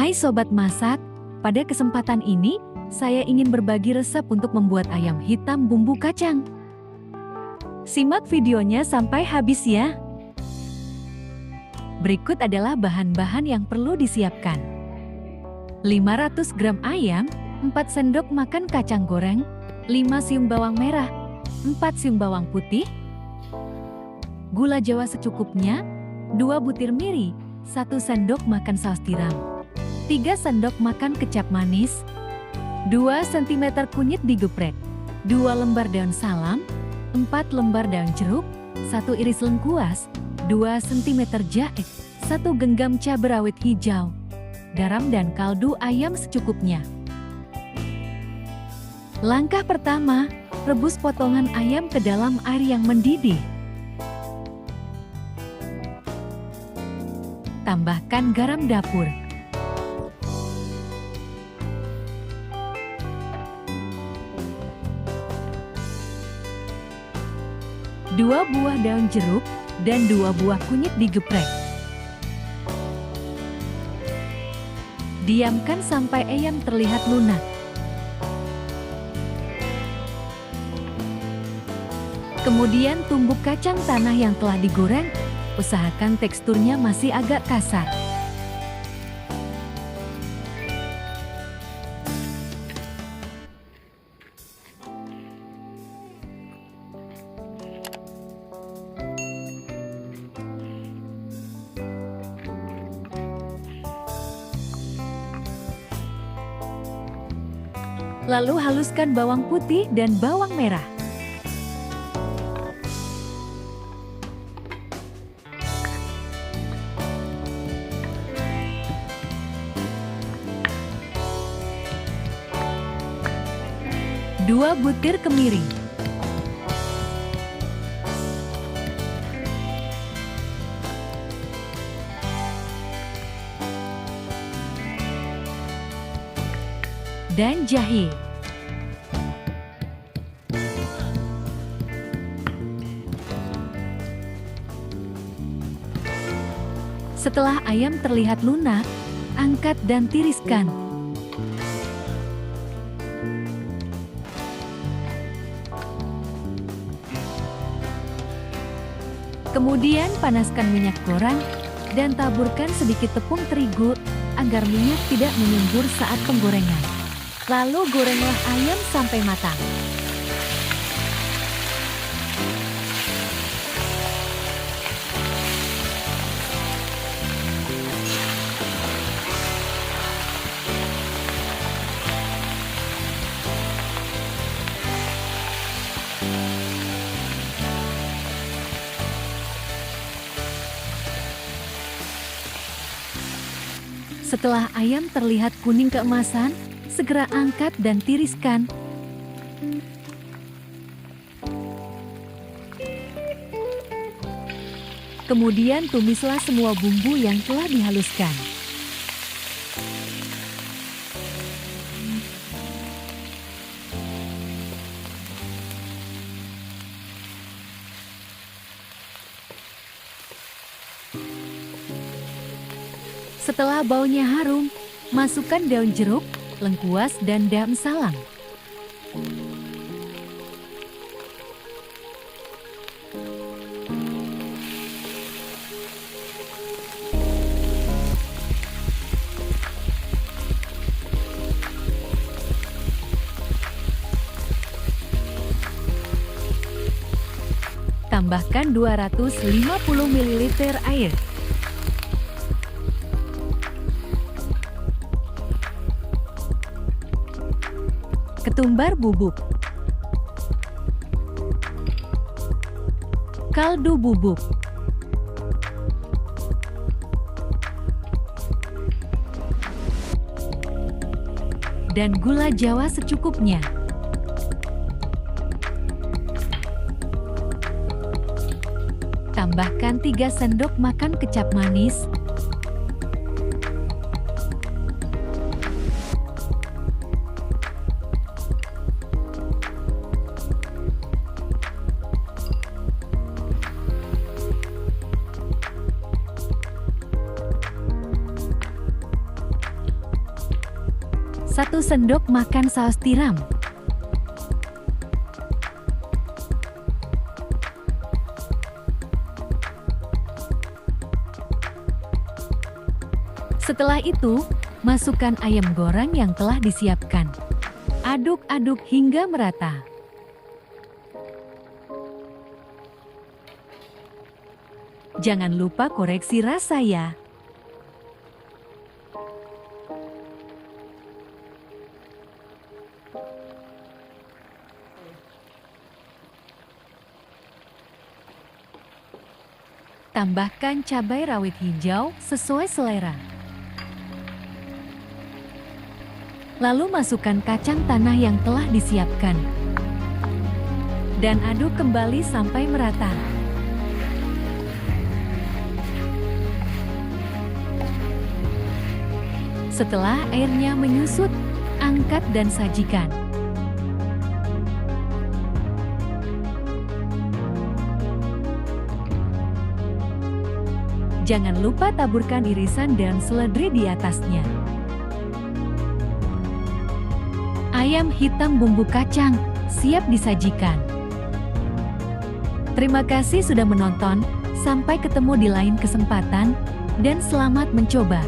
Hai Sobat Masak, pada kesempatan ini saya ingin berbagi resep untuk membuat ayam hitam bumbu kacang. Simak videonya sampai habis ya. Berikut adalah bahan-bahan yang perlu disiapkan. 500 gram ayam, 4 sendok makan kacang goreng, 5 siung bawang merah, 4 siung bawang putih, gula jawa secukupnya, 2 butir miri, 1 sendok makan saus tiram, 3 sendok makan kecap manis, 2 cm kunyit digeprek, 2 lembar daun salam, 4 lembar daun jeruk, 1 iris lengkuas, 2 cm jahe, 1 genggam cabai rawit hijau, garam dan kaldu ayam secukupnya. Langkah pertama, rebus potongan ayam ke dalam air yang mendidih. Tambahkan garam dapur. Dua buah daun jeruk dan 2 buah kunyit digeprek. Diamkan sampai ayam terlihat lunak. Kemudian tumbuk kacang tanah yang telah digoreng, usahakan teksturnya masih agak kasar. Lalu haluskan bawang putih dan bawang merah. Dua butir kemiri. Dan jahe. Setelah ayam terlihat lunak, angkat dan tiriskan. Kemudian panaskan minyak goreng dan taburkan sedikit tepung terigu agar minyak tidak menyembur saat penggorengan. Lalu gorenglah ayam sampai matang. Setelah ayam terlihat kuning keemasan, segera angkat dan tiriskan. Kemudian tumislah semua bumbu yang telah dihaluskan. Setelah baunya harum, masukkan daun jeruk, lengkuas, dan daun salam. Tambahkan 250 ml air. Ketumbar bubuk, kaldu bubuk, dan gula jawa secukupnya. Tambahkan 3 sendok makan kecap manis, 1 sendok makan saus tiram. Setelah itu, masukkan ayam goreng yang telah disiapkan. Aduk-aduk hingga merata. Jangan lupa koreksi rasa ya. Tambahkan cabai rawit hijau sesuai selera. Lalu masukkan kacang tanah yang telah disiapkan. Dan aduk kembali sampai merata. Setelah airnya menyusut, angkat dan sajikan. Jangan lupa taburkan irisan dan seledri di atasnya. Ayam hitam bumbu kacang siap disajikan. Terima kasih sudah menonton, sampai ketemu di lain kesempatan, dan selamat mencoba.